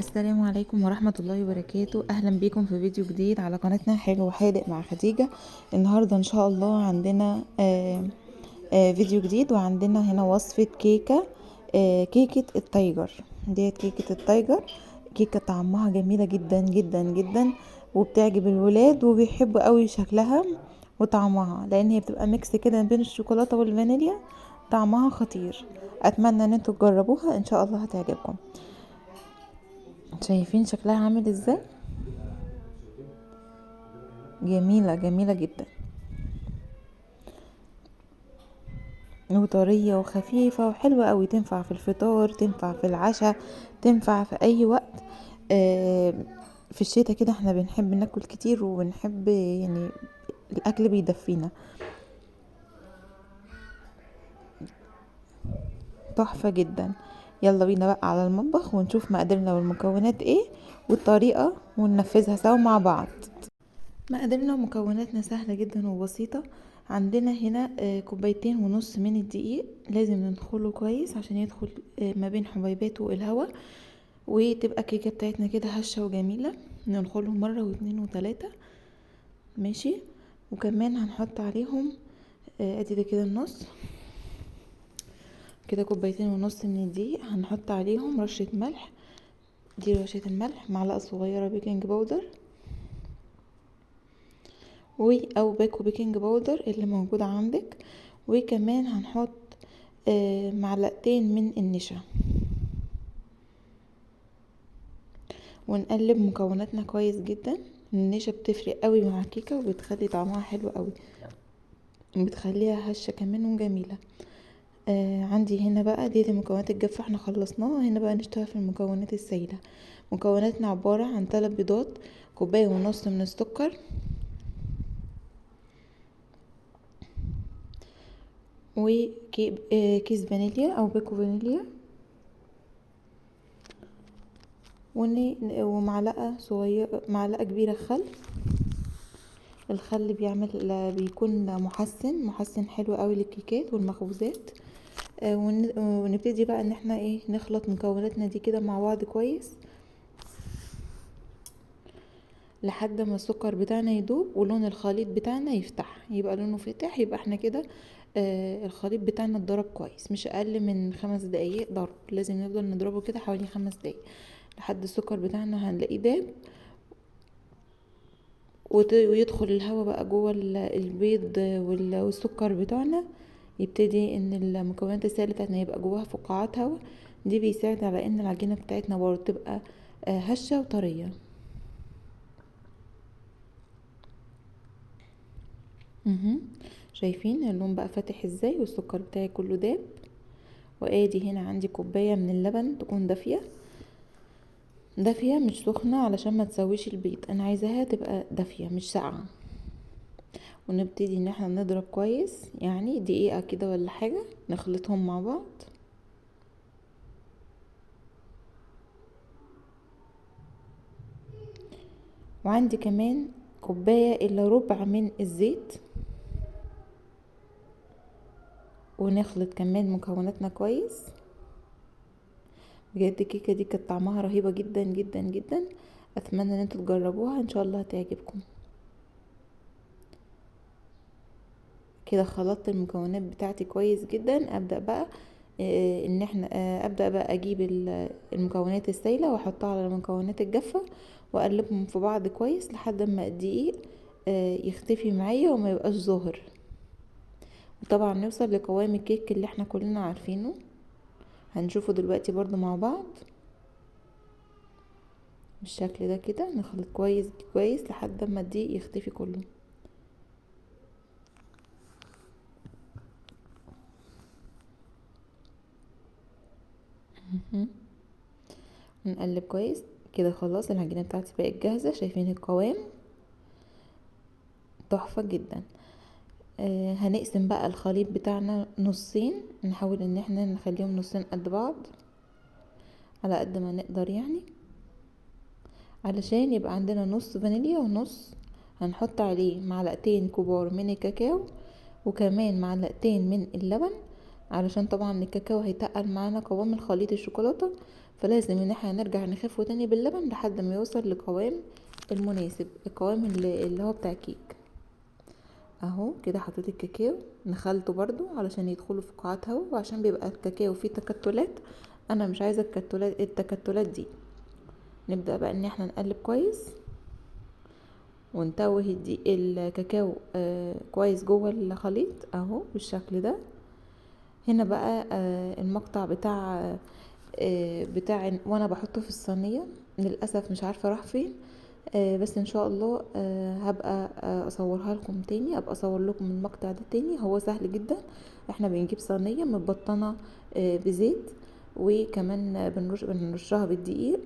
السلام عليكم ورحمة الله وبركاته. أهلا بكم في فيديو جديد على قناتنا حلو وحادق مع خديجة. النهاردة إن شاء الله عندنا فيديو جديد، وعندنا هنا وصفة كيكة، كيكة التايجر. ديت كيكة التايجر، كيكة طعمها جميلة جدا جدا جدا، وبتعجب الولاد وبيحبوا قوي شكلها وطعمها، لأن هي بتبقى ميكس كده بين الشوكولاتة والفانيليا. طعمها خطير. أتمنى ان انتوا تجربوها، ان شاء الله هتعجبكم. شايفين شكلها عامل ازاي؟ جميلة جميلة جدا، وطرية وخفيفة وحلوة قوي. تنفع في الفطار، تنفع في العشاء، تنفع في اي وقت. آه في الشتاء كده احنا بنحب ناكل كتير، وبنحب يعني الاكل بيدفينا. تحفة جدا. يلا بينا بقى على المطبخ ونشوف مقاديرنا والمكونات ايه والطريقة، وننفذها سوا مع بعض. مقاديرنا ومكوناتنا سهلة جدا وبسيطة. عندنا هنا كوبايتين ونص من الدقيق، لازم ننخله كويس عشان يدخل ما بين حبيباته الهواء، وتبقى الكيكة بتاعتنا كده هشة وجميلة. ننخلهم مرة واتنين وتلاتة، ماشي. وكمان هنحط عليهم ادي ده كده النص، كده كوبايتين ونص من الدقيق. هنحط عليهم رشة ملح، دي رشة الملح، معلقة صغيرة بيكنج باودر او باكو بيكنج باودر اللي موجود عندك. وكمان هنحط معلقتين من النشا، ونقلب مكوناتنا كويس جدا. النشا بتفرق قوي مع الكيكه، وبتخلي طعمها حلو قوي، بتخليها هشه كمان وجميله. عندي هنا بقى دي مكونات الجافه احنا خلصناها. هنا بقى نشتغل في المكونات السائله. مكوناتنا عباره عن 3 بيضات، كوبايه ونص من السكر، وكيس فانيليا او باكو فانيليا، ومعلقه صغيره، معلقه كبيره خل. الخل بيكون محسن حلو قوي للكيكات والمخبوزات. ونبتدي بقى ان احنا نخلط مكوناتنا دي كده مع بعض كويس لحد ما السكر بتاعنا يدوب ولون الخليط بتاعنا يفتح، يبقى لونه فاتح. يبقى احنا كده الخليط بتاعنا اتضرب كويس، مش اقل من 5 دقايق ضرب. لازم نفضل نضربه كده حوالي 5 دقايق لحد السكر بتاعنا هنلاقيه داب، ويدخل الهواء بقى جوه البيض والسكر بتاعنا. يبتدي ان المكونات السائله بتاعتنا يبقى جواها فقاعات هواء. دي بيساعد على ان العجينه بتاعتنا برضه تبقى هشه وطريه. مهم. شايفين اللون بقى فاتح ازاي، والسكر بتاعي كله داب. وادي هنا عندي كوبايه من اللبن، تكون دافيه دافيه مش سخنه، علشان ما تسويش البيض. انا عايزاها تبقى دافيه مش ساقعه. ونبتدي ان احنا نضرب كويس، يعني دقيقة كده ولا حاجة، نخلطهم مع بعض. وعندي كمان كوباية الا ربع من الزيت، ونخلط كمان مكوناتنا كويس. بجد الكيكة دي كانت طعمها رهيبة جدا جدا جدا. اتمنى ان انتوا تجربوها، ان شاء الله هتعجبكم. كده خلطت المكونات بتاعتي كويس جدا. ابدا بقى ان احنا ابدا بقى اجيب المكونات السائله واحطها على المكونات الجافه، واقلبهم في بعض كويس لحد ما الدقيق يختفي معايا وما يبقاش ظاهر. وطبعا نوصل لقوام الكيك اللي احنا كلنا عارفينه، هنشوفه دلوقتي برضو مع بعض بالشكل ده. كده نخلط كويس كويس لحد ما الدقيق يختفي كله. نقلب كويس كده. خلاص العجينه بتاعتي بقت جاهزه. شايفين القوام تحفه جدا. هنقسم بقى الخليط بتاعنا نصين، نحاول ان احنا نخليهم نصين قد بعض على قد ما نقدر، يعني علشان يبقى عندنا نص فانيليا ونص. هنحط عليه معلقتين كبار من الكاكاو، وكمان معلقتين من اللبن. علشان طبعا الكاكاو هيتقل معانا قوام الخليط الشوكولاتة، فلازم ان احنا نرجع نخفه تاني باللبن لحد ما يوصل لقوام المناسب، القوام اللي هو بتاع الكيك. اهو كده حطيت الكاكاو، نخلته برضو علشان يدخلوا في قاعات هوا، وعشان بيبقى الكاكاو فيه تكتلات، انا مش عايزه التكتلات دي. نبدأ بقى ان احنا نقلب كويس ونتوه الكاكاو كويس جوه الخليط اهو بالشكل ده. هنا بقى المقطع بتاع وانا بحطه في الصينيه للاسف مش عارفه راح فين. بس ان شاء الله هبقى اصورها لكم تاني، ابقى اصور لكم المقطع ده تاني. هو سهل جدا، احنا بنجيب صينيه متبطنه بزيت، وكمان بنرشها بالدقيق،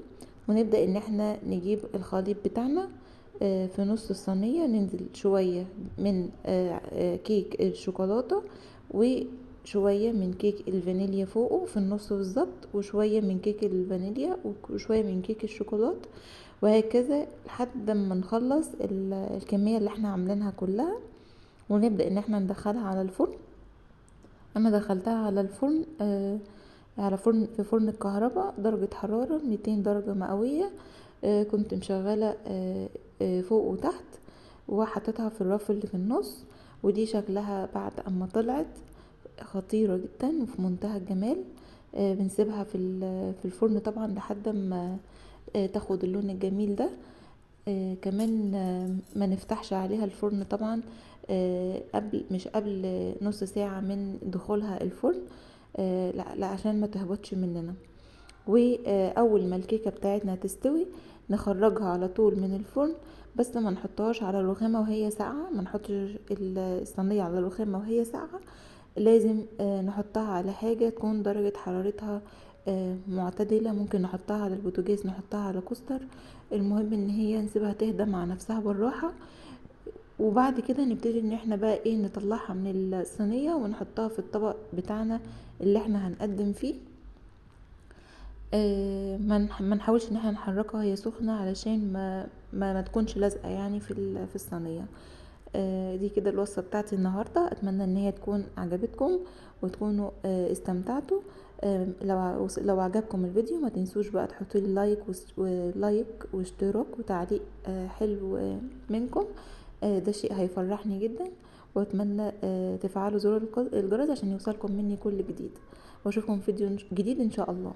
ونبدا ان احنا نجيب الخليط بتاعنا في نص الصينيه، ننزل شويه من كيك الشوكولاته، وشويه من كيك الفانيليا فوقه في النص بالظبط، وشويه من كيك الفانيليا، وشويه من كيك الشوكولاته، وهكذا لحد ما نخلص الكمية اللي احنا عاملينها كلها، ونبدأ ان احنا ندخلها على الفرن. انا دخلتها على الفرن على في فرن الكهرباء درجة حرارة 200 درجة مئوية. كنت مشغلة فوق وتحت، وحطيتها في الرف اللي في النص. ودي شكلها بعد اما طلعت خطيرة جدا وفي منتهى الجمال. بنسيبها في الفرن طبعا لحد ما تاخد اللون الجميل ده. كمان ما نفتحش عليها الفرن طبعا مش قبل نص ساعة من دخولها الفرن، لا عشان ما تهبطش مننا. واول ما الكيكة بتاعتنا تستوي نخرجها على طول من الفرن، بس ما نحطهاش على الرخامة وهي ساقعة، ما نحطش الصينية على الرخامة وهي ساقعة. لازم نحطها على حاجة تكون درجة حرارتها معتدلة، ممكن نحطها على البوتاجاز، نحطها على كوستر. المهم ان هي نسيبها تهدى مع نفسها بالراحة، وبعد كده نبتدي ان احنا بقى ايه نطلعها من الصينية ونحطها في الطبق بتاعنا اللي احنا هنقدم فيه. ما نحاولش ان احنا نحركها وهي سخنة علشان ما تكونش لازقة يعني في الصينية. دي كده الوصفة بتاعتي النهاردة، اتمنى ان هي تكون عجبتكم وتكونوا استمتعتوا. لو عجبكم الفيديو ما تنسوش بقى تحطوا لي لايك واشتراك وتعليق حلو منكم. ده شيء هيفرحني جدا، واتمنى تفعلوا زر الجرس عشان يوصلكم مني كل جديد، واشوفكم في فيديو جديد ان شاء الله.